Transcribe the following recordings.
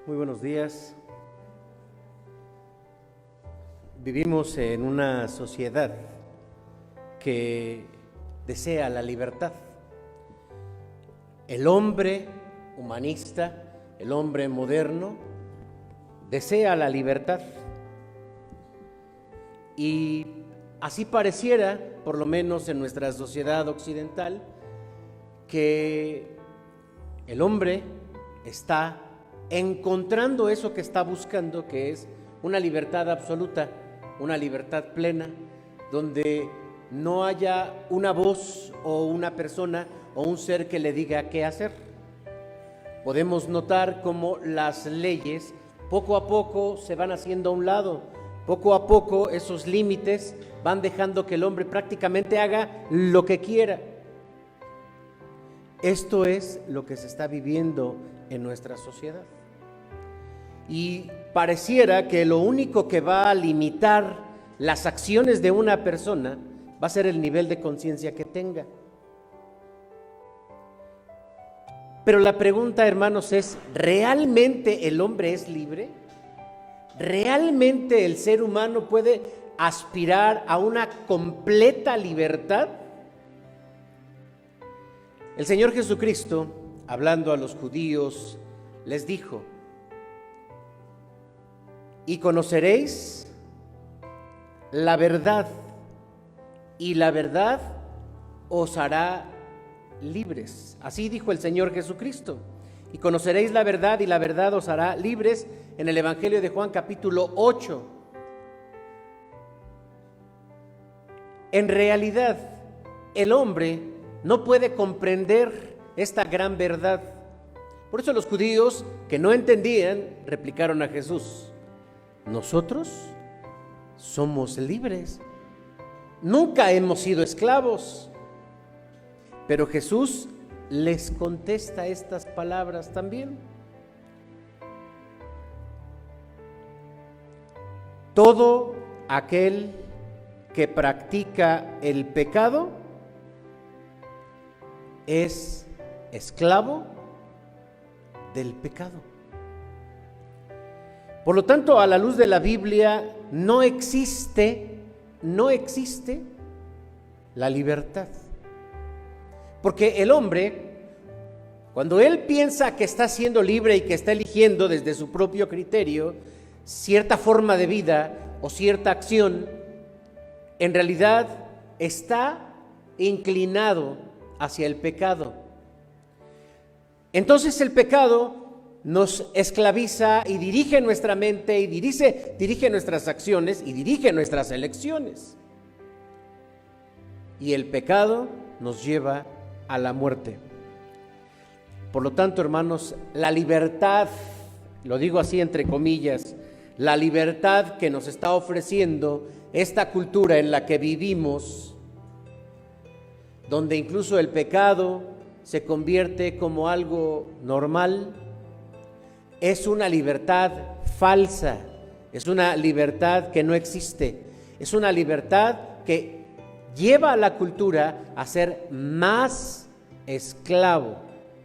Muy buenos días. Vivimos en una sociedad que desea la libertad. El hombre humanista, el hombre moderno, desea la libertad. Y así pareciera, por lo menos en nuestra sociedad occidental, que el hombre está encontrando eso que está buscando, que es una libertad absoluta, una libertad plena, donde no haya una voz o una persona o un ser que le diga qué hacer. Podemos notar cómo las leyes poco a poco se van haciendo a un lado, poco a poco esos límites van dejando que el hombre prácticamente haga lo que quiera. Esto es lo que se está viviendo en nuestra sociedad. Y pareciera que lo único que va a limitar las acciones de una persona va a ser el nivel de conciencia que tenga. Pero la pregunta, hermanos, es: ¿realmente el hombre es libre? ¿Realmente el ser humano puede aspirar a una completa libertad? El Señor Jesucristo, hablando a los judíos, les dijo: y conoceréis la verdad, y la verdad os hará libres. Así dijo el Señor Jesucristo. Y conoceréis la verdad, y la verdad os hará libres, en el Evangelio de Juan capítulo 8. En realidad, el hombre no puede comprender esta gran verdad. Por eso los judíos, que no entendían, replicaron a Jesús: nosotros somos libres, nunca hemos sido esclavos. Pero Jesús les contesta estas palabras también: todo aquel que practica el pecado es esclavo del pecado. Por lo tanto, a la luz de la Biblia, no existe la libertad. Porque el hombre, cuando él piensa que está siendo libre y que está eligiendo desde su propio criterio cierta forma de vida o cierta acción, en realidad está inclinado hacia el pecado. Entonces el pecado nos esclaviza y dirige nuestra mente y dirige nuestras acciones y dirige nuestras elecciones. Y el pecado nos lleva a la muerte. Por lo tanto, hermanos, la libertad, lo digo así entre comillas, la libertad que nos está ofreciendo esta cultura en la que vivimos, donde incluso el pecado se convierte como algo normal, es una libertad falsa, es una libertad que no existe, es una libertad que lleva a la cultura a ser más esclavo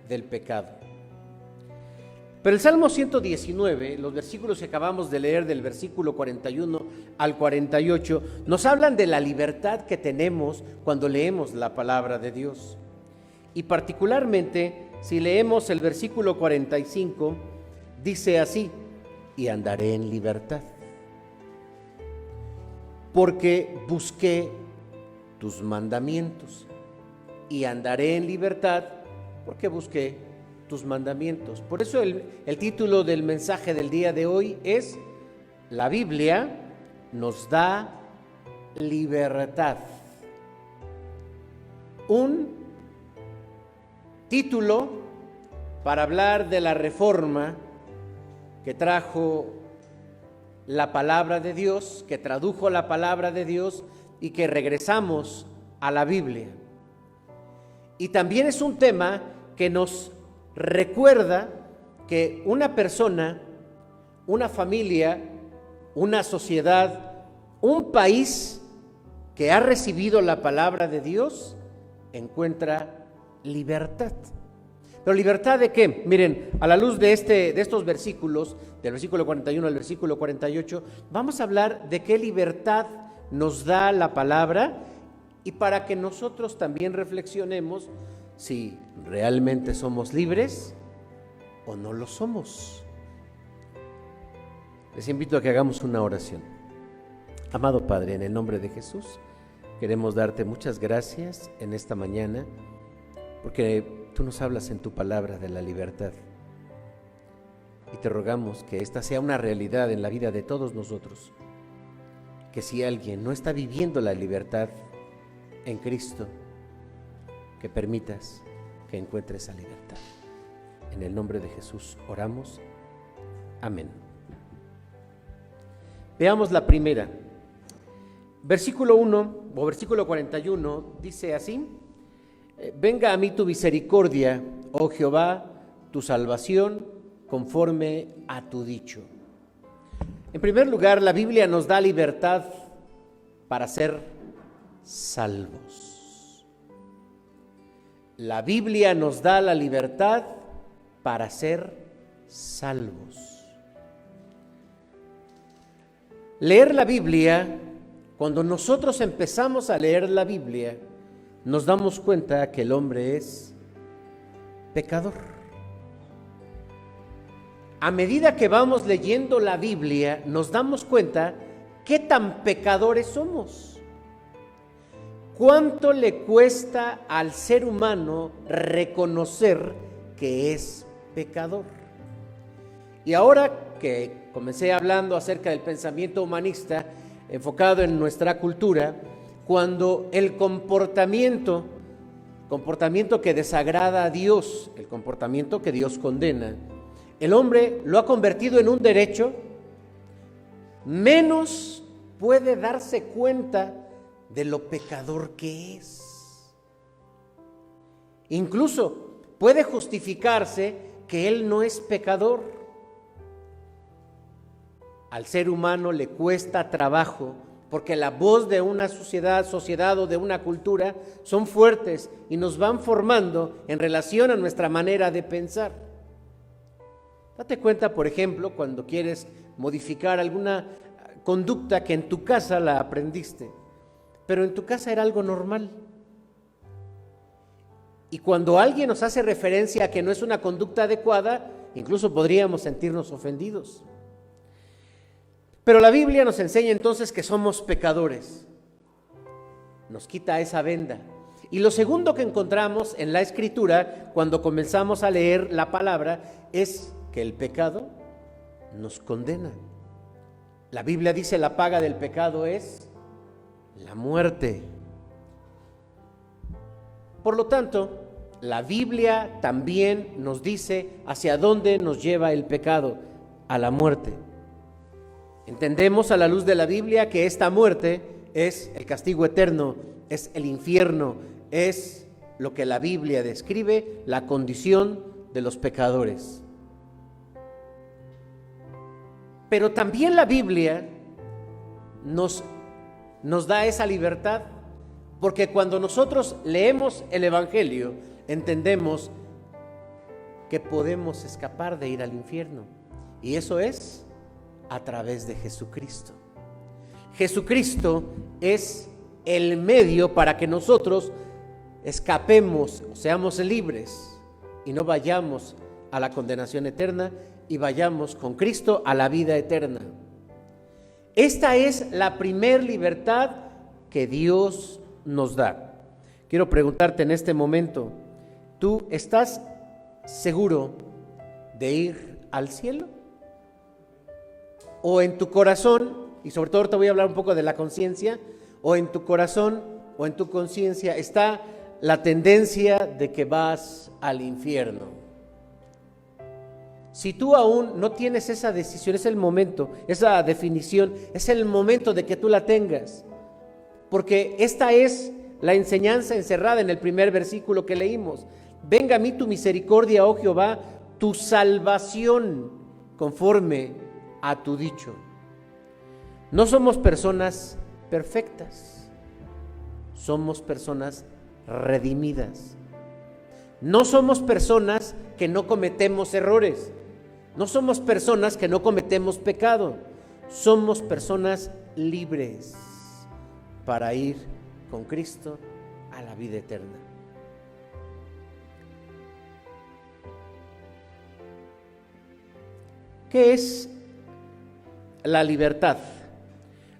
del pecado. Pero el Salmo 119, los versículos que acabamos de leer, del versículo 41 al 48, nos hablan de la libertad que tenemos cuando leemos la palabra de Dios. Y particularmente, si leemos el versículo 45, dice así: y andaré en libertad, porque busqué tus mandamientos. Y andaré en libertad, porque busqué tus mandamientos. Por eso el título del mensaje del día de hoy es: la Biblia nos da libertad. Un título para hablar de la reforma que trajo la palabra de Dios, que tradujo la palabra de Dios y que regresamos a la Biblia. Y también es un tema que nos recuerda que una persona, una familia, una sociedad, un país que ha recibido la palabra de Dios encuentra libertad. ¿Pero libertad de qué? Miren, a la luz de estos versículos, del versículo 41 al versículo 48, vamos a hablar de qué libertad nos da la palabra y para que nosotros también reflexionemos si realmente somos libres o no lo somos. Les invito a que hagamos una oración. Amado Padre, en el nombre de Jesús, queremos darte muchas gracias en esta mañana, porque tú nos hablas en tu palabra de la libertad. Y te rogamos que esta sea una realidad en la vida de todos nosotros. Que si alguien no está viviendo la libertad en Cristo, que permitas que encuentre esa libertad. En el nombre de Jesús oramos. Amén. Veamos la primera. Versículo 1 o versículo 41 dice así: venga a mí tu misericordia, oh Jehová, tu salvación, conforme a tu dicho. En primer lugar, la Biblia nos da libertad para ser salvos. La Biblia nos da la libertad para ser salvos. Leer la Biblia, cuando nosotros empezamos a leer la Biblia, nos damos cuenta que el hombre es pecador. A medida que vamos leyendo la Biblia, nos damos cuenta qué tan pecadores somos. ¿Cuánto le cuesta al ser humano reconocer que es pecador? Y ahora que comencé hablando acerca del pensamiento humanista enfocado en nuestra cultura, cuando el comportamiento que desagrada a Dios, el comportamiento que Dios condena, el hombre lo ha convertido en un derecho, menos puede darse cuenta de lo pecador que es. Incluso puede justificarse que él no es pecador. Al ser humano le cuesta trabajo, porque la voz de una sociedad o de una cultura son fuertes y nos van formando en relación a nuestra manera de pensar. Date cuenta, por ejemplo, cuando quieres modificar alguna conducta que en tu casa la aprendiste, pero en tu casa era algo normal. Y cuando alguien nos hace referencia a que no es una conducta adecuada, incluso podríamos sentirnos ofendidos. Pero la Biblia nos enseña entonces que somos pecadores. Nos quita esa venda. Y lo segundo que encontramos en la Escritura, cuando comenzamos a leer la palabra, es que el pecado nos condena. La Biblia dice: la paga del pecado es la muerte. Por lo tanto, la Biblia también nos dice hacia dónde nos lleva el pecado: a la muerte. Entendemos a la luz de la Biblia que esta muerte es el castigo eterno, es el infierno, es lo que la Biblia describe, la condición de los pecadores. Pero también la Biblia nos da esa libertad, porque cuando nosotros leemos el Evangelio, entendemos que podemos escapar de ir al infierno, y eso es a través de Jesucristo. Jesucristo es el medio para que nosotros escapemos, o seamos libres y no vayamos a la condenación eterna y vayamos con Cristo a la vida eterna. Esta es la primer libertad que Dios nos da. Quiero preguntarte en este momento, ¿tú estás seguro de ir al cielo? ¿O en tu corazón, y sobre todo te voy a hablar un poco de la conciencia, o en tu corazón o en tu conciencia está la tendencia de que vas al infierno? Si tú aún no tienes esa decisión, es el momento, esa definición, es el momento de que tú la tengas, porque esta es la enseñanza encerrada en el primer versículo que leímos. Venga a mí tu misericordia, oh Jehová, tu salvación, conforme a tu dicho. No somos personas perfectas, somos personas redimidas. No somos personas que no cometemos errores. No somos personas que no cometemos pecado. Somos personas libres para ir con Cristo a la vida eterna. ¿Qué es la libertad?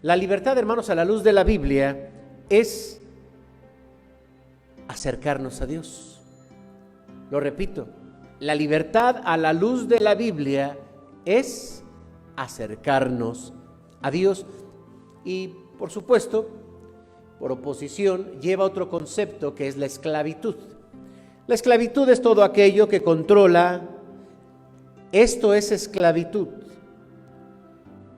La libertad, hermanos, a la luz de la Biblia, es acercarnos a Dios. Lo repito, la libertad a la luz de la Biblia es acercarnos a Dios. Y, por supuesto, por oposición, lleva otro concepto que es la esclavitud. La esclavitud es todo aquello que controla. Esto es esclavitud.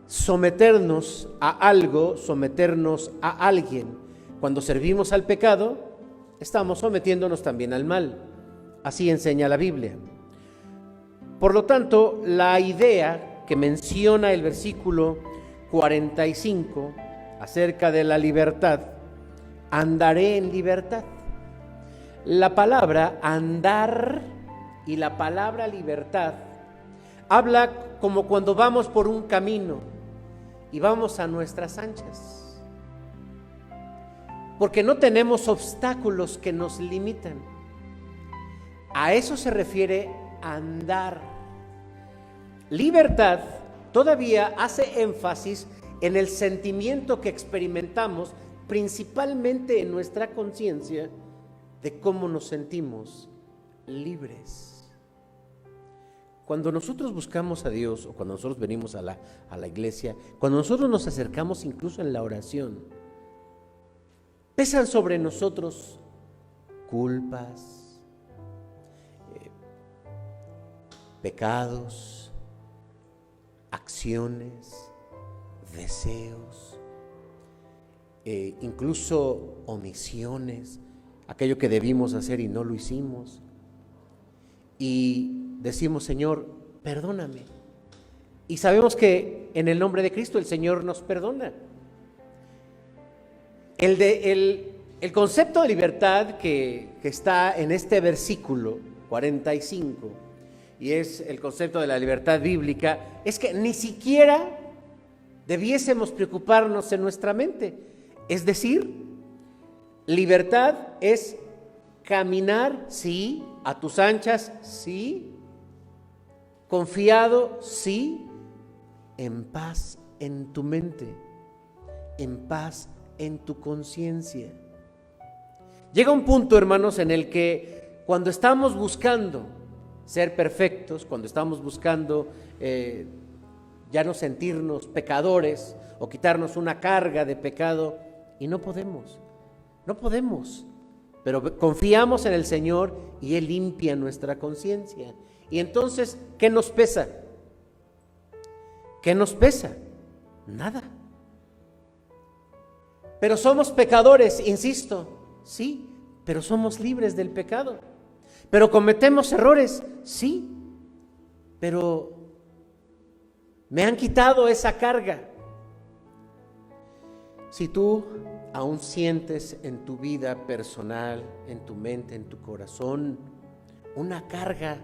Someternos a algo, someternos a alguien. Cuando servimos al pecado, estamos sometiéndonos también al mal. Así enseña la Biblia. Por lo tanto, la idea que menciona el versículo 45 acerca de la libertad, andaré en libertad. La palabra andar y la palabra libertad habla como cuando vamos por un camino y vamos a nuestras anchas, porque no tenemos obstáculos que nos limitan. A eso se refiere andar. Libertad todavía hace énfasis en el sentimiento que experimentamos, principalmente en nuestra conciencia, de cómo nos sentimos libres. Cuando nosotros buscamos a Dios, o cuando nosotros venimos a la iglesia, cuando nosotros nos acercamos incluso en la oración, pesan sobre nosotros culpas, pecados, acciones, deseos, incluso omisiones, aquello que debimos hacer y no lo hicimos. Y decimos, Señor, perdóname. Y sabemos que en el nombre de Cristo el Señor nos perdona. El concepto de libertad que está en este versículo 45, y es el concepto de la libertad bíblica, es que ni siquiera debiésemos preocuparnos en nuestra mente. Es decir, libertad es caminar, sí, a tus anchas, sí, confiado, sí, en paz en tu mente, en paz en tu conciencia. Llega un punto, hermanos, en el que cuando estamos buscando ser perfectos, cuando estamos buscando ya no sentirnos pecadores o quitarnos una carga de pecado, y no podemos, pero confiamos en el Señor y Él limpia nuestra conciencia. Y entonces, ¿qué nos pesa? ¿Qué nos pesa? Nada. Pero somos pecadores, insisto, sí, pero somos libres del pecado. Pero cometemos errores, sí, pero me han quitado esa carga. Si tú aún sientes en tu vida personal, en tu mente, en tu corazón, una carga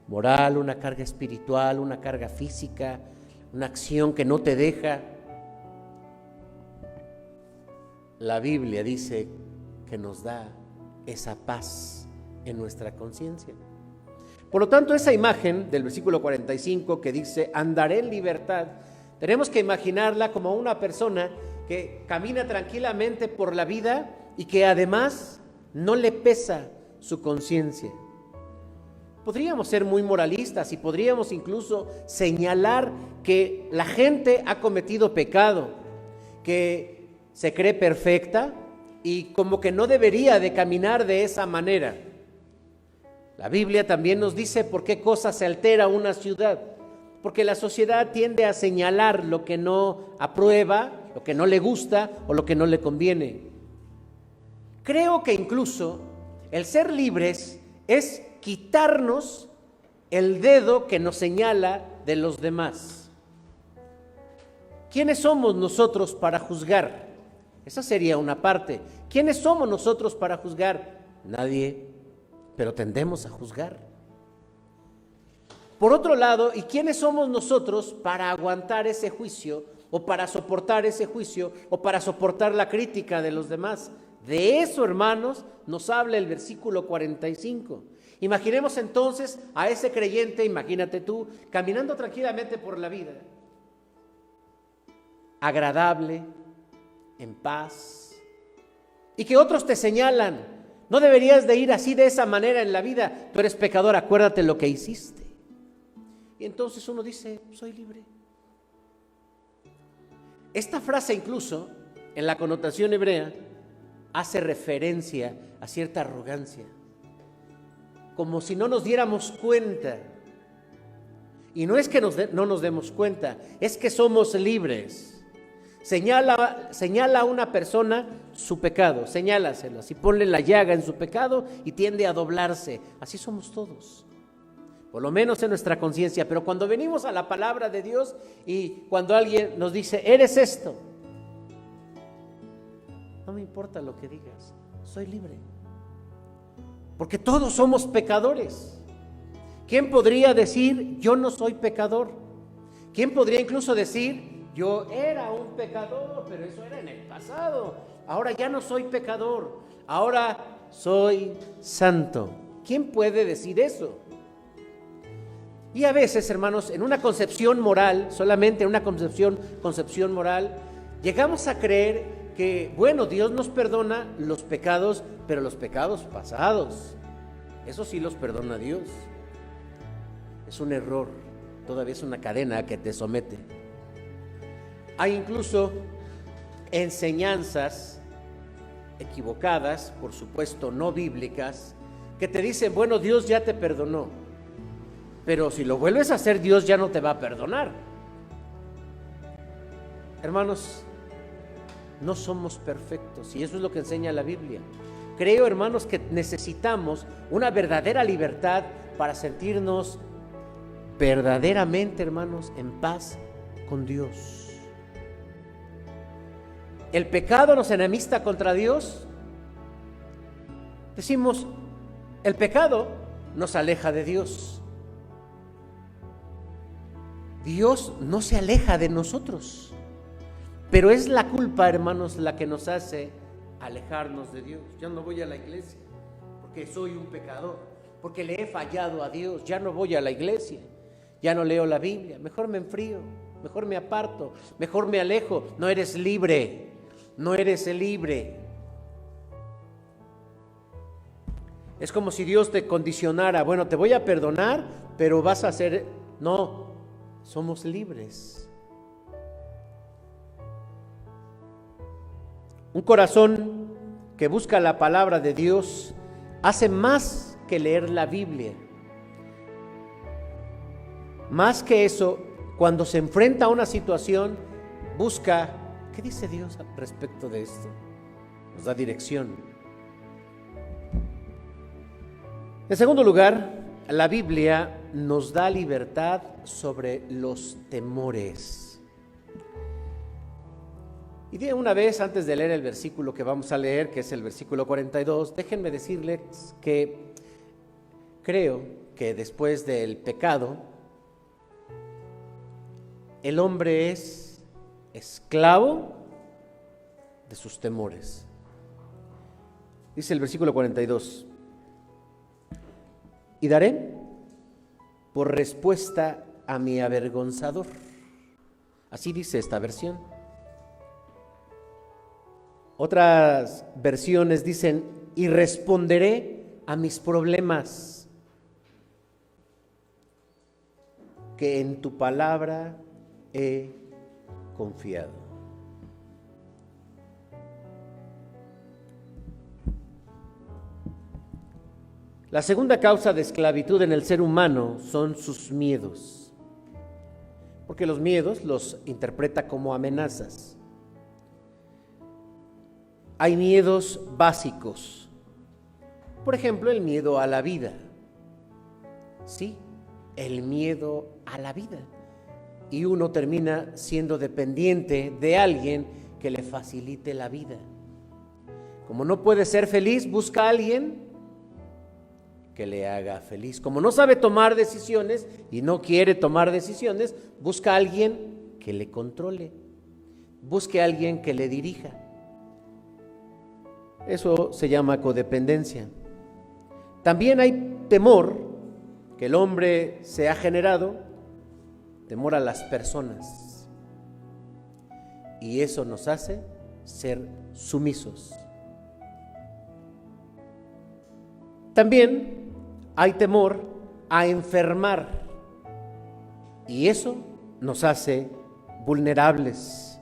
moral, una carga espiritual, una carga física, una acción que no te deja, la Biblia dice que nos da esa paz en nuestra conciencia. Por lo tanto, esa imagen del versículo 45 que dice, andaré en libertad, tenemos que imaginarla como una persona que camina tranquilamente por la vida y que además no le pesa su conciencia. Podríamos ser muy moralistas y podríamos incluso señalar que la gente ha cometido pecado, que se cree perfecta y como que no debería de caminar de esa manera. La Biblia también nos dice por qué cosa se altera una ciudad, porque la sociedad tiende a señalar lo que no aprueba, lo que no le gusta o lo que no le conviene. Creo que incluso el ser libres es quitarnos el dedo que nos señala de los demás. ¿Quiénes somos nosotros para juzgar? Esa sería una parte. ¿Quiénes somos nosotros para juzgar? Nadie. pero tendemos a juzgar. Por otro lado, ¿y quiénes somos nosotros para aguantar ese juicio o para soportar ese juicio o para soportar la crítica de los demás? De eso, hermanos, nos habla el versículo 45. Imaginemos entonces a ese creyente, imagínate tú, caminando tranquilamente por la vida, agradable, en paz, y que otros te señalan, no deberías de ir así de esa manera en la vida, tú eres pecador, acuérdate lo que hiciste. Y entonces uno dice, soy libre. Esta frase incluso, en la connotación hebrea, hace referencia a cierta arrogancia, como si no nos diéramos cuenta. Y no es que no nos demos cuenta, es que somos libres. Señala a una persona su pecado, señálaselo, así ponle la llaga en su pecado y tiende a doblarse. Así somos todos, por lo menos en nuestra conciencia. Pero cuando venimos a la palabra de Dios y cuando alguien nos dice, eres esto, no me importa lo que digas, soy libre. Porque todos somos pecadores. ¿Quién podría decir, yo no soy pecador? ¿Quién podría incluso decir, yo era un pecador, pero eso era en el pasado? Ahora ya no soy pecador, ahora soy santo. ¿Quién puede decir eso? Y a veces, hermanos, en una concepción moral, solamente en una concepción moral, llegamos a creer que, bueno, Dios nos perdona los pecados, pero los pecados pasados, eso sí los perdona Dios. Es un error, todavía es una cadena que te somete. Hay incluso enseñanzas equivocadas, por supuesto no bíblicas, que te dicen, bueno, Dios ya te perdonó, pero si lo vuelves a hacer, Dios ya no te va a perdonar. Hermanos, no somos perfectos y eso es lo que enseña la Biblia. Creo, hermanos, que necesitamos una verdadera libertad para sentirnos verdaderamente, hermanos, en paz con Dios. El pecado nos enemista contra Dios. Decimos, el pecado nos aleja de Dios. Dios no se aleja de nosotros, pero es la culpa, hermanos, la que nos hace alejarnos de Dios. Ya no voy a la iglesia porque soy un pecador, porque le he fallado a Dios. Ya no voy a la iglesia, ya no leo la Biblia, mejor me enfrío, mejor me aparto, mejor me alejo. No eres libre, no eres libre. Es como si Dios te condicionara, bueno, te voy a perdonar, pero vas a hacer... No, somos libres. Un corazón que busca la palabra de Dios hace más que leer la Biblia. Más que eso, cuando se enfrenta a una situación, busca, ¿qué dice Dios al respecto de esto? Nos da dirección. En segundo lugar, la Biblia nos da libertad sobre los temores. Y de una vez, antes de leer el versículo que vamos a leer, que es el versículo 42, déjenme decirles que creo que después del pecado, el hombre es esclavo de sus temores. Dice el versículo 42, y daré por respuesta a mi avergonzador. Así dice esta versión. Otras versiones dicen, y responderé a mis problemas, que en tu palabra he confiado. La segunda causa de esclavitud en el ser humano son sus miedos, porque los miedos los interpreta como amenazas. Hay miedos básicos, por ejemplo, el miedo a la vida. Sí, el miedo a la vida. Y uno termina siendo dependiente de alguien que le facilite la vida. Como no puede ser feliz, busca a alguien que le haga feliz. Como no sabe tomar decisiones y no quiere tomar decisiones, busca a alguien que le controle, busque a alguien que le dirija. Eso se llama codependencia. También hay temor que el hombre se ha generado, temor a las personas. Y eso nos hace ser sumisos. También hay temor a enfermar. Y eso nos hace vulnerables.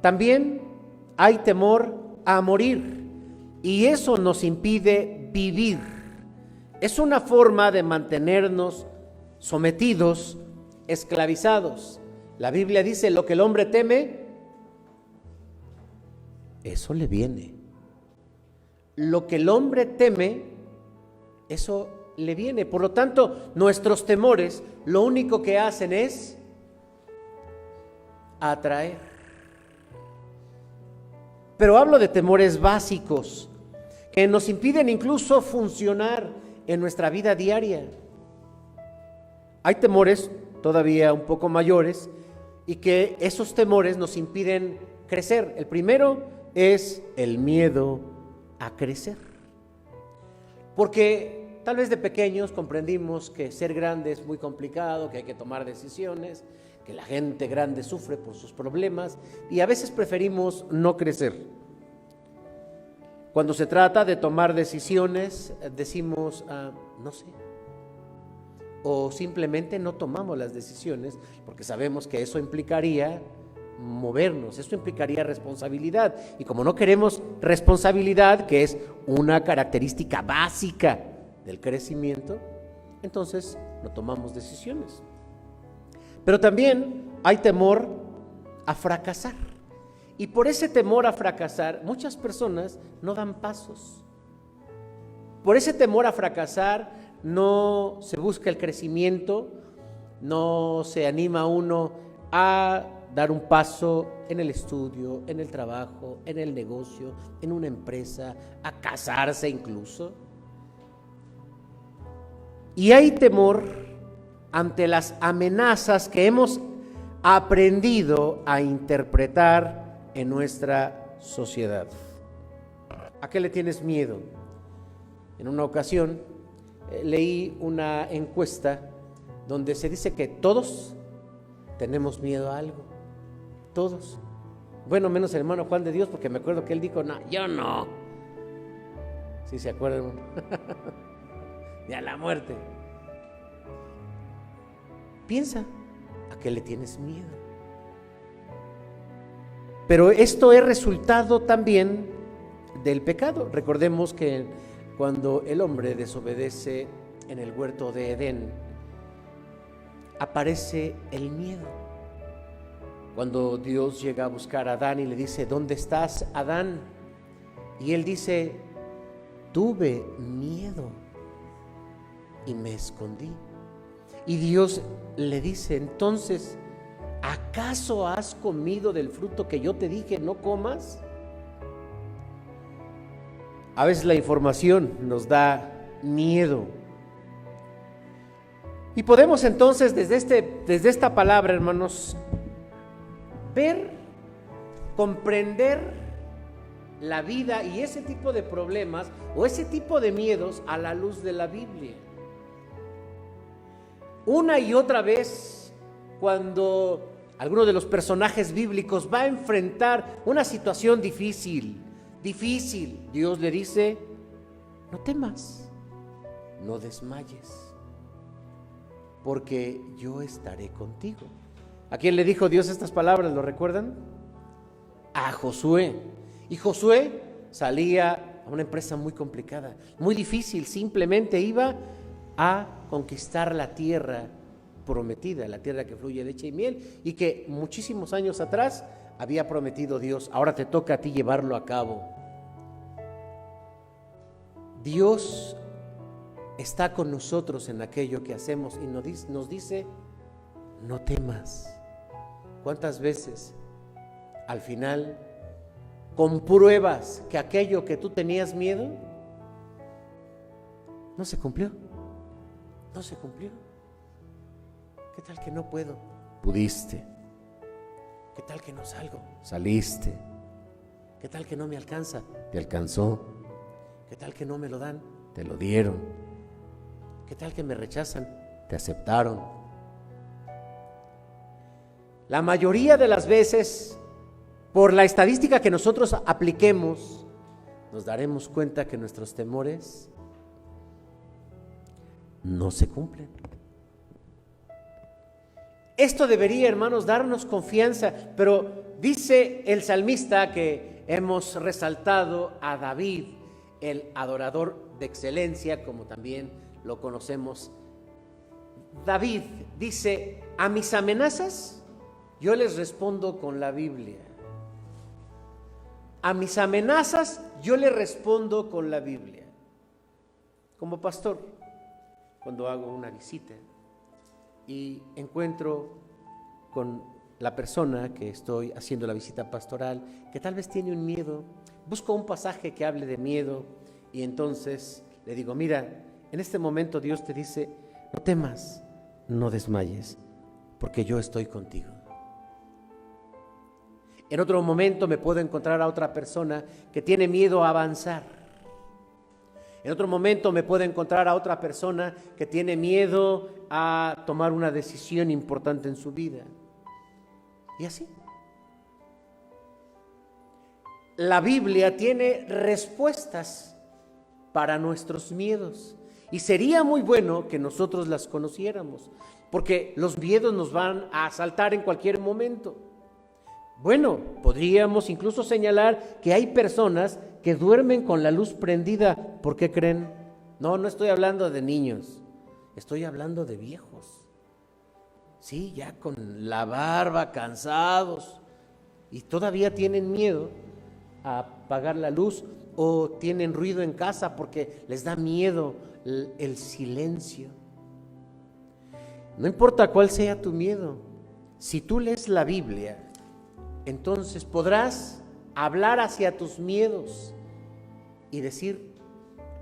También hay temor a morir. Y eso nos impide vivir. Es una forma de mantenernos sometidos, esclavizados. La Biblia dice, lo que el hombre teme, eso le viene. Lo que el hombre teme, eso le viene. Por lo tanto, nuestros temores lo único que hacen es atraer. Pero hablo de temores básicos que nos impiden incluso funcionar en nuestra vida diaria. Hay temores todavía un poco mayores y que esos temores nos impiden crecer. El primero es el miedo a crecer. Porque tal vez de pequeños comprendimos que ser grande es muy complicado, que hay que tomar decisiones, que la gente grande sufre por sus problemas y a veces preferimos no crecer. Cuando se trata de tomar decisiones, decimos, no sé. O simplemente no tomamos las decisiones porque sabemos que eso implicaría movernos, eso implicaría responsabilidad. Y como no queremos responsabilidad, que es una característica básica del crecimiento, entonces no tomamos decisiones. Pero también hay temor a fracasar. Y por ese temor a fracasar, muchas personas no dan pasos. Por ese temor a fracasar, no se busca el crecimiento, no se anima uno a dar un paso en el estudio, en el trabajo, en el negocio, en una empresa, a casarse incluso. Y hay temor ante las amenazas que hemos aprendido a interpretar en nuestra sociedad. ¿A qué le tienes miedo? En una ocasión leí una encuesta donde se dice que todos tenemos miedo a algo. Todos. Bueno, menos el hermano Juan de Dios, porque me acuerdo que él dijo, no, yo no. ¿Sí se acuerdan? Ni a la muerte. Piensa, ¿a qué le tienes miedo? Pero esto es resultado también del pecado. Recordemos que cuando el hombre desobedece en el huerto de Edén, aparece el miedo. Cuando Dios llega a buscar a Adán y le dice, ¿dónde estás, Adán? Y él dice, tuve miedo y me escondí. Y Dios le dice, entonces, ¿acaso has comido del fruto que yo te dije no comas? A veces la información nos da miedo. Y podemos entonces desde esta palabra, hermanos, ver, comprender la vida y ese tipo de problemas o ese tipo de miedos a la luz de la Biblia. Una y otra vez, cuando alguno de los personajes bíblicos va a enfrentar una situación difícil, Dios le dice, no temas, no desmayes, porque yo estaré contigo. ¿A quién le dijo Dios estas palabras? ¿Lo recuerdan? A Josué. Y Josué salía a una empresa muy complicada, muy difícil, simplemente iba a conquistar la tierra prometida, la tierra que fluye leche y miel, y que muchísimos años atrás había prometido Dios. Ahora te toca a ti llevarlo a cabo. Dios está con nosotros en aquello que hacemos y nos dice, no temas. ¿Cuántas veces al final compruebas que aquello que tú tenías miedo No se cumplió. No se cumplió. ¿Qué tal que no puedo? Pudiste. ¿Qué tal que no salgo? Saliste. ¿Qué tal que no me alcanza? Te alcanzó. ¿Qué tal que no me lo dan? Te lo dieron. ¿Qué tal que me rechazan? Te aceptaron. La mayoría de las veces, por la estadística que nosotros apliquemos, nos daremos cuenta que nuestros temores no se cumplen. Esto debería, hermanos, darnos confianza, pero dice el salmista que hemos resaltado a David, el adorador de excelencia, como también lo conocemos. David dice: a mis amenazas yo les respondo con la Biblia. A mis amenazas yo les respondo con la Biblia. Como pastor, cuando hago una visita y encuentro con la persona que estoy haciendo la visita pastoral, que tal vez tiene un miedo, busco un pasaje que hable de miedo y entonces le digo: mira, en este momento Dios te dice, no temas, no desmayes, porque yo estoy contigo. En otro momento me puedo encontrar a otra persona que tiene miedo a avanzar. En otro momento me puedo encontrar a otra persona que tiene miedo a tomar una decisión importante en su vida. Y así. La Biblia tiene respuestas para nuestros miedos. Y sería muy bueno que nosotros las conociéramos, porque los miedos nos van a asaltar en cualquier momento. Bueno, podríamos incluso señalar que hay personas que duermen con la luz prendida. ¿Por qué creen? No estoy hablando de niños, estoy hablando de viejos. Sí, ya con la barba, cansados, y todavía tienen miedo a apagar la luz, o tienen ruido en casa porque les da miedo el silencio. No importa cuál sea tu miedo, si tú lees la Biblia, entonces podrás hablar hacia tus miedos y decir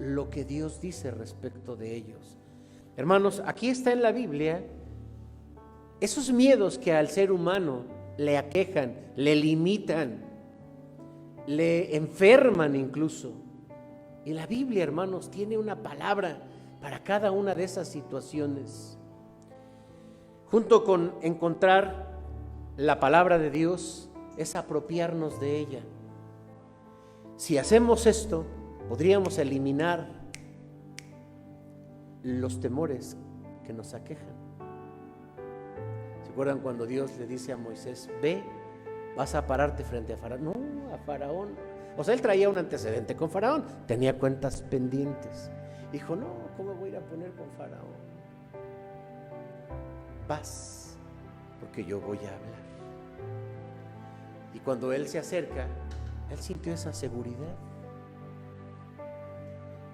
lo que Dios dice respecto de ellos. Hermanos, aquí está en la Biblia esos miedos que al ser humano le aquejan, le limitan, le enferman incluso. Y la Biblia, hermanos, tiene una palabra para cada una de esas situaciones. Junto con encontrar la palabra de Dios, es apropiarnos de ella. Si hacemos esto, podríamos eliminar los temores que nos aquejan. ¿Se acuerdan cuando Dios le dice a Moisés: ve, vas a pararte frente a Faraón? No, a Faraón. O sea, él traía un antecedente con Faraón, tenía cuentas pendientes. Dijo: no, ¿cómo voy a ir a poner con Faraón? Vas, porque yo voy a hablar. Y cuando él se acerca, él sintió esa seguridad.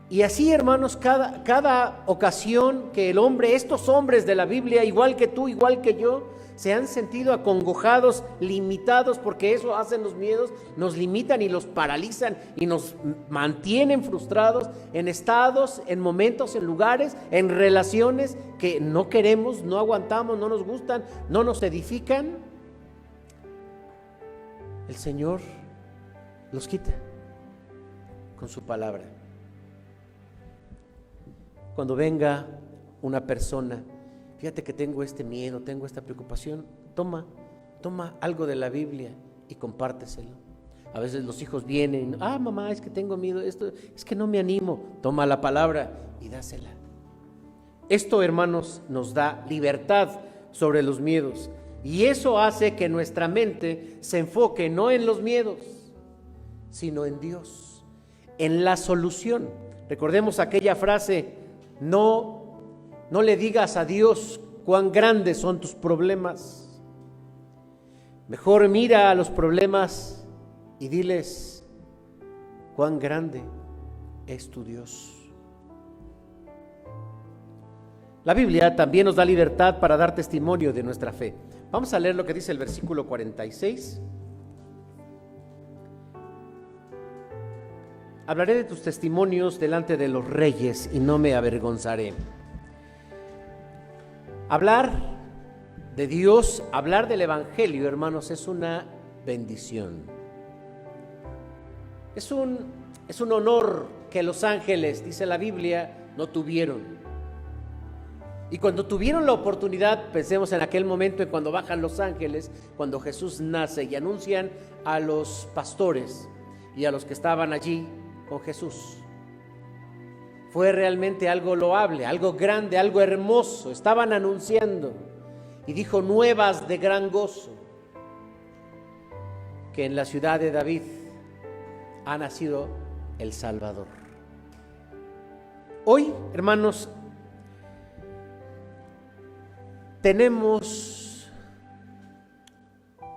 Y así, hermanos, cada ocasión que el hombre, estos hombres de la Biblia, igual que tú, igual que yo, se han sentido acongojados, limitados, porque eso hacen los miedos, nos limitan y los paralizan y nos mantienen frustrados en estados, en momentos, en lugares, en relaciones que no queremos, no aguantamos, no nos gustan, no nos edifican. El Señor los quita con su palabra. Cuando venga una persona, fíjate que tengo este miedo, tengo esta preocupación, toma algo de la Biblia y compárteselo. A veces los hijos vienen: mamá, es que tengo miedo, esto, es que no me animo. Toma la palabra y dásela. Esto, hermanos, nos da libertad sobre los miedos. Y eso hace que nuestra mente se enfoque no en los miedos, sino en Dios, en la solución. Recordemos aquella frase: no le digas a Dios cuán grandes son tus problemas. Mejor mira a los problemas y diles cuán grande es tu Dios. La Biblia también nos da libertad para dar testimonio de nuestra fe. Vamos a leer lo que dice el versículo 46. hablaré de tus testimonios delante de los reyes y no me avergonzaré. Hablar de Dios, hablar del Evangelio, hermanos, es una bendición. Es un honor que los ángeles, dice la Biblia, no tuvieron. Y cuando tuvieron la oportunidad, pensemos en aquel momento en cuando bajan los ángeles, cuando Jesús nace y anuncian a los pastores y a los que estaban allí con Jesús. Fue realmente algo loable, algo grande, algo hermoso. Estaban anunciando y dijo nuevas de gran gozo, que en la ciudad de David ha nacido el Salvador. Hoy, hermanos, tenemos,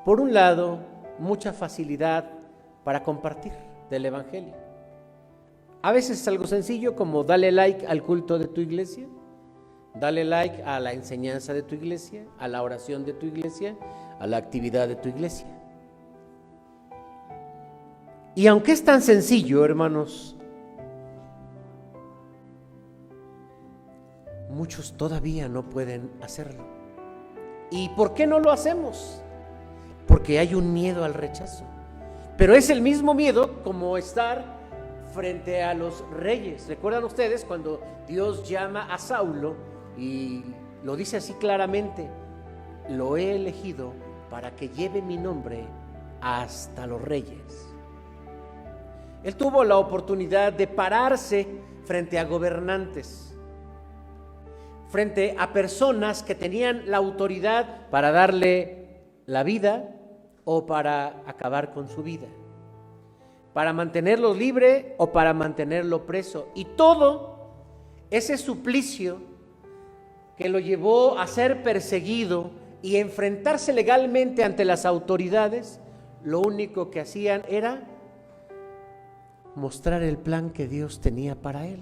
por un lado, mucha facilidad para compartir del Evangelio. A veces es algo sencillo como dale like al culto de tu iglesia, dale like a la enseñanza de tu iglesia, a la oración de tu iglesia, a la actividad de tu iglesia. Y aunque es tan sencillo, hermanos, muchos todavía no pueden hacerlo. ¿Y por qué no lo hacemos? Porque hay un miedo al rechazo. Pero es el mismo miedo como estar frente a los reyes. ¿Recuerdan ustedes cuando Dios llama a Saulo y lo dice así claramente? Lo he elegido para que lleve mi nombre hasta los reyes. Él tuvo la oportunidad de pararse frente a gobernantes, frente a personas que tenían la autoridad para darle la vida o para acabar con su vida, para mantenerlo libre o para mantenerlo preso. Y todo ese suplicio que lo llevó a ser perseguido y enfrentarse legalmente ante las autoridades, lo único que hacían era mostrar el plan que Dios tenía para él.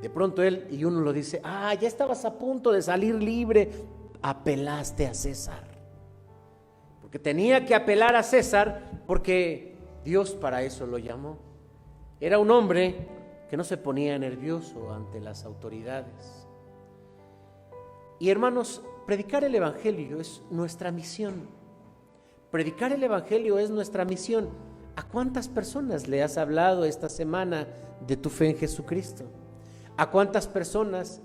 De pronto él, y uno lo dice, ya estabas a punto de salir libre, apelaste a César. Porque tenía que apelar a César porque Dios para eso lo llamó. Era un hombre que no se ponía nervioso ante las autoridades. Y hermanos, predicar el Evangelio es nuestra misión. Predicar el Evangelio es nuestra misión. ¿A cuántas personas le has hablado esta semana de tu fe en Jesucristo? ¿A cuántas personas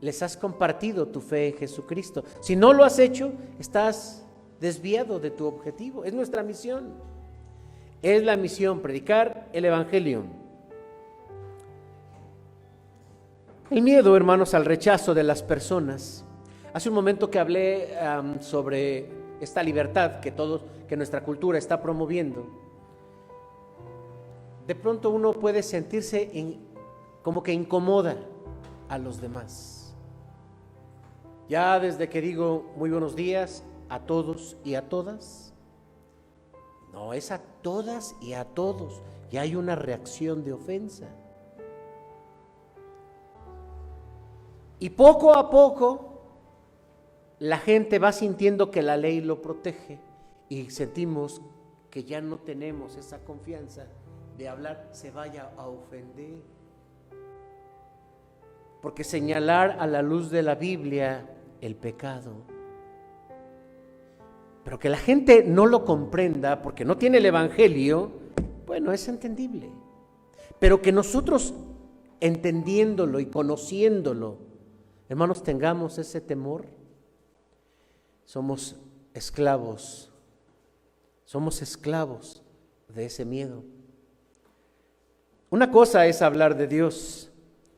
les has compartido tu fe en Jesucristo? Si no lo has hecho, estás desviado de tu objetivo. Es nuestra misión. Es la misión, predicar el Evangelio. El miedo, hermanos, al rechazo de las personas. Hace un momento que hablé sobre esta libertad que nuestra cultura está promoviendo. De pronto uno puede sentirse como que incomoda a los demás. Ya desde que digo muy buenos días a todos y a todas, no, es a todas y a todos, y hay una reacción de ofensa. Y poco a poco la gente va sintiendo que la ley lo protege y sentimos que ya no tenemos esa confianza de hablar, se vaya a ofender. Porque señalar a la luz de la Biblia el pecado, pero que la gente no lo comprenda porque no tiene el Evangelio, bueno, es entendible. Pero que nosotros, entendiéndolo y conociéndolo, hermanos, tengamos ese temor. Somos esclavos de ese miedo. Una cosa es hablar de Dios,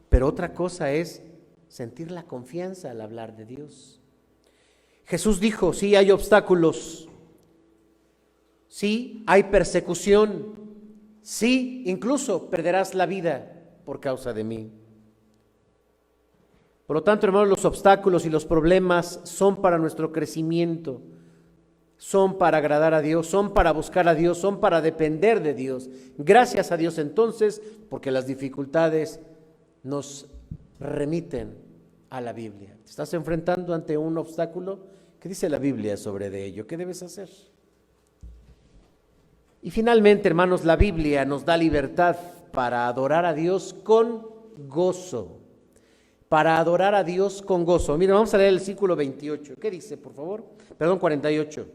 pero otra cosa es sentir la confianza al hablar de Dios. Jesús dijo, sí hay obstáculos, sí hay persecución, sí incluso perderás la vida por causa de mí. Por lo tanto, hermanos, los obstáculos y los problemas son para nuestro crecimiento, son para agradar a Dios, son para buscar a Dios, son para depender de Dios. Gracias a Dios entonces, porque las dificultades nos remiten a la Biblia. ¿Te estás enfrentando ante un obstáculo? ¿Qué dice la Biblia sobre de ello? ¿Qué debes hacer? Y finalmente, hermanos, la Biblia nos da libertad para adorar a Dios con gozo. Para adorar a Dios con gozo. Miren, vamos a leer el versículo 28. ¿Qué dice, por favor? Perdón, 48.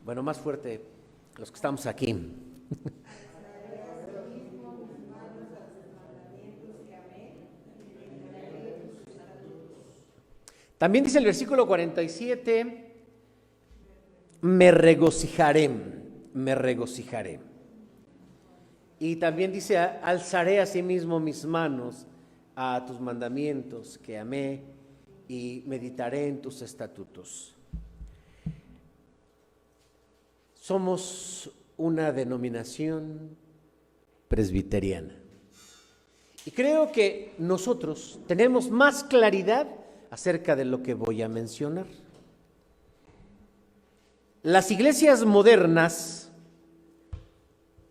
Bueno, más fuerte los que estamos aquí. También dice el versículo 47, me regocijaré, me regocijaré. Y también dice, alzaré asimismo mis manos a tus mandamientos que amé y meditaré en tus estatutos. Somos una denominación presbiteriana. Y creo que nosotros tenemos más claridad acerca de lo que voy a mencionar. Las iglesias modernas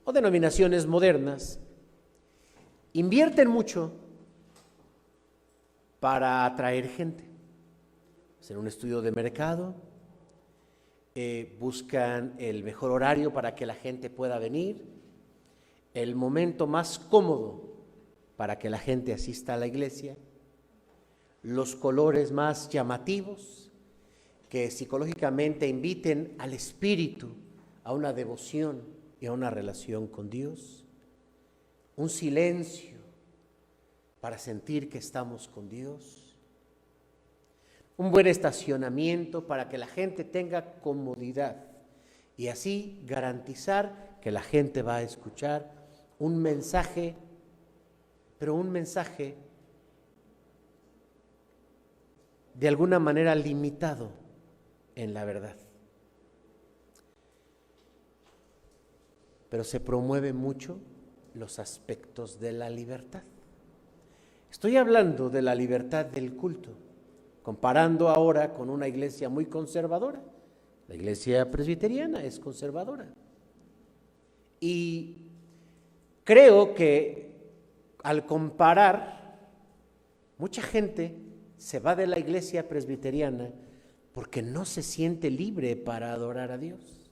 o denominaciones modernas invierten mucho para atraer gente. Hacen un estudio de mercado, buscan el mejor horario para que la gente pueda venir, el momento más cómodo para que la gente asista a la iglesia, los colores más llamativos que psicológicamente inviten al espíritu a una devoción y a una relación con Dios, un silencio para sentir que estamos con Dios, un buen estacionamiento para que la gente tenga comodidad y así garantizar que la gente va a escuchar un mensaje, pero un mensaje de alguna manera limitado en la verdad. Pero se promueve mucho los aspectos de la libertad. Estoy hablando de la libertad del culto, comparando ahora con una iglesia muy conservadora. La iglesia presbiteriana es conservadora. Y creo que al comparar, mucha gente se va de la iglesia presbiteriana porque no se siente libre para adorar a Dios.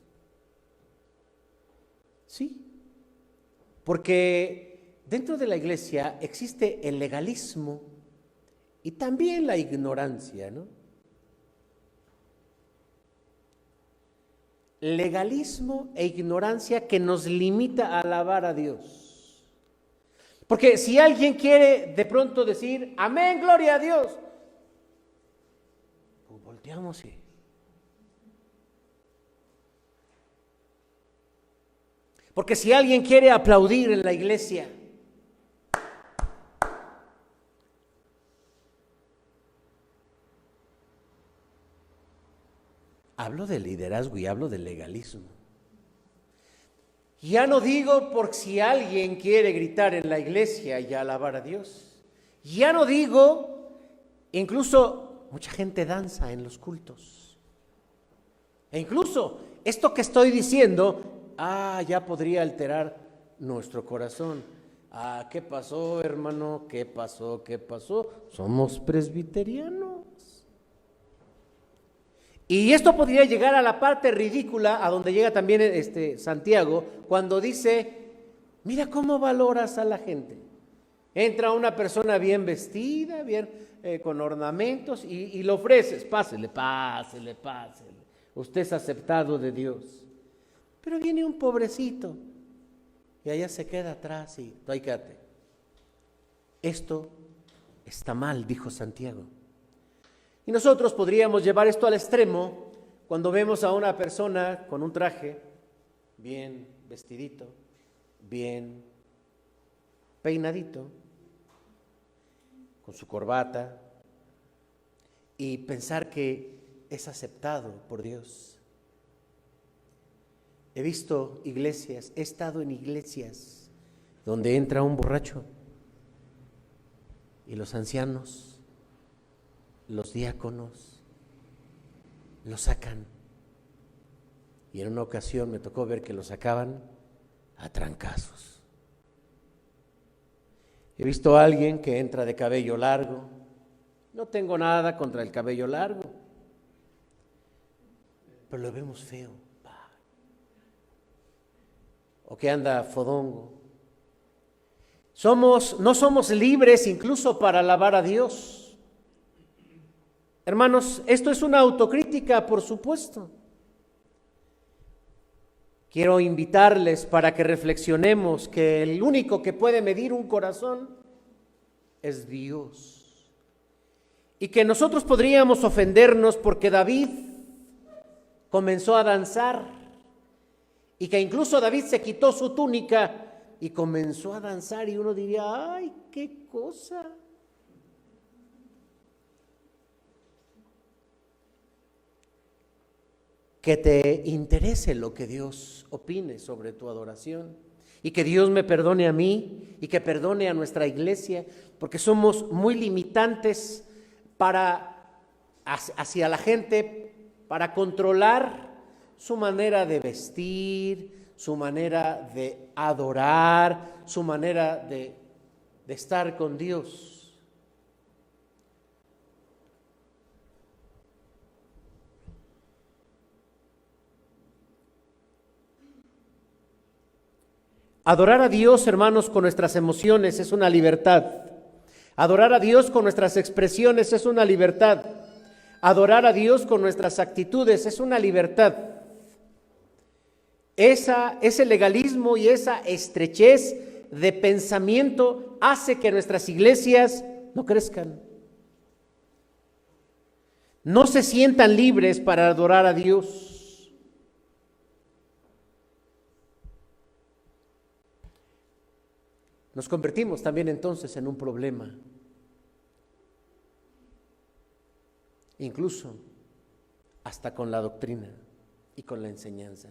Sí, porque dentro de la iglesia existe el legalismo y también la ignorancia, ¿no? Legalismo e ignorancia que nos limita a alabar a Dios. Porque si alguien quiere de pronto decir, amén, gloria a Dios, pues volteamos y... Porque si alguien quiere aplaudir en la iglesia, hablo de liderazgo y hablo de legalismo. Ya no digo por si alguien quiere gritar en la iglesia y alabar a Dios. Ya no digo, incluso mucha gente danza en los cultos. E incluso esto que estoy diciendo, ya podría alterar nuestro corazón. ¿Qué pasó, hermano? ¿Qué pasó? ¿Qué pasó? Somos presbiterianos. Y esto podría llegar a la parte ridícula, a donde llega también Santiago, cuando dice, mira cómo valoras a la gente. Entra una persona bien vestida, bien con ornamentos, y le ofreces, pásele. Usted es aceptado de Dios. Pero viene un pobrecito, y allá se queda atrás y ahí quédate. Esto está mal, dijo Santiago. Y nosotros podríamos llevar esto al extremo cuando vemos a una persona con un traje bien vestidito, bien peinadito, con su corbata, y pensar que es aceptado por Dios. He visto iglesias, he estado en iglesias donde entra un borracho y los ancianos, los diáconos, lo sacan. Y en una ocasión me tocó ver que lo sacaban a trancazos. He visto a alguien que entra de cabello largo. No tengo nada contra el cabello largo. pero lo vemos feo. O que anda fodongo. No somos libres incluso para alabar a Dios. Hermanos, esto es una autocrítica, por supuesto. Quiero invitarles para que reflexionemos que el único que puede medir un corazón es Dios. Y que nosotros podríamos ofendernos porque David comenzó a danzar y que incluso David se quitó su túnica y comenzó a danzar y uno diría, ¡ay, qué cosa! Que te interese lo que Dios opine sobre tu adoración y que Dios me perdone a mí y que perdone a nuestra iglesia, porque somos muy limitantes hacia la gente para controlar su manera de vestir, su manera de adorar, su manera de estar con Dios. Adorar a Dios, hermanos, con nuestras emociones es una libertad. Adorar a Dios con nuestras expresiones es una libertad. Adorar a Dios con nuestras actitudes es una libertad. Ese legalismo y esa estrechez de pensamiento hace que nuestras iglesias no crezcan. No se sientan libres para adorar a Dios. Nos convertimos también entonces en un problema. Incluso hasta con la doctrina y con la enseñanza.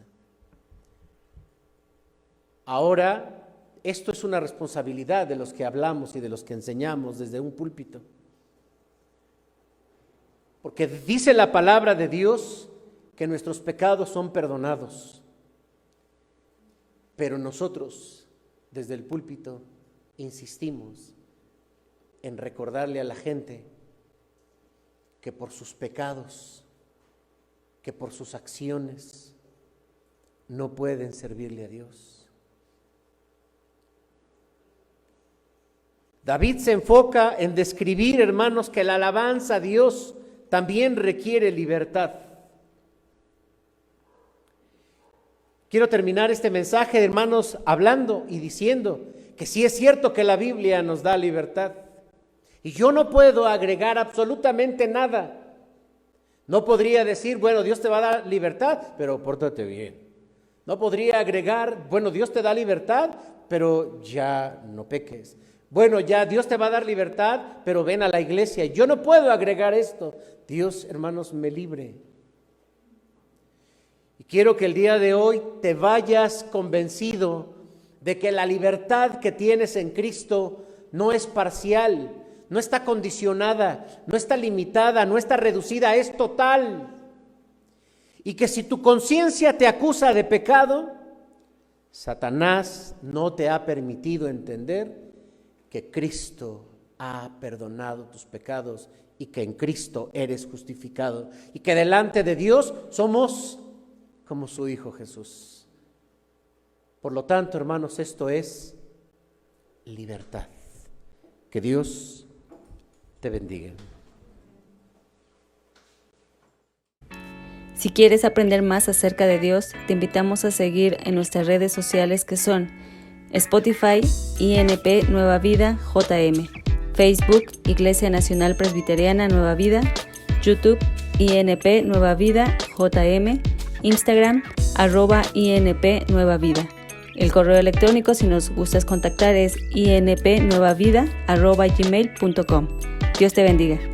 Ahora, esto es una responsabilidad de los que hablamos y de los que enseñamos desde un púlpito. Porque dice la palabra de Dios que nuestros pecados son perdonados. Pero nosotros, desde el púlpito, insistimos en recordarle a la gente que por sus pecados, que por sus acciones, no pueden servirle a Dios. David se enfoca en describir, hermanos, que la alabanza a Dios también requiere libertad. Quiero terminar este mensaje, hermanos, hablando y diciendo que sí es cierto que la Biblia nos da libertad. Y yo no puedo agregar absolutamente nada. No podría decir, bueno, Dios te va a dar libertad, pero pórtate bien. No podría agregar, bueno, Dios te da libertad, pero ya no peques. Bueno, ya Dios te va a dar libertad, pero ven a la iglesia. Yo no puedo agregar esto. Dios, hermanos, me libre. Y quiero que el día de hoy te vayas convencido de que la libertad que tienes en Cristo no es parcial, no está condicionada, no está limitada, no está reducida, es total. Y que si tu conciencia te acusa de pecado, Satanás no te ha permitido entender que Cristo ha perdonado tus pecados y que en Cristo eres justificado y que delante de Dios somos como su Hijo Jesús. Por lo tanto, hermanos, esto es libertad. Que Dios te bendiga. Si quieres aprender más acerca de Dios, te invitamos a seguir en nuestras redes sociales que son Spotify, INP Nueva Vida, JM, Facebook, Iglesia Nacional Presbiteriana Nueva Vida, YouTube, INP Nueva Vida, JM, Instagram, @INP Nueva Vida. El correo electrónico, si nos gustas contactar, es inpnuevavida@gmail.com. Dios te bendiga.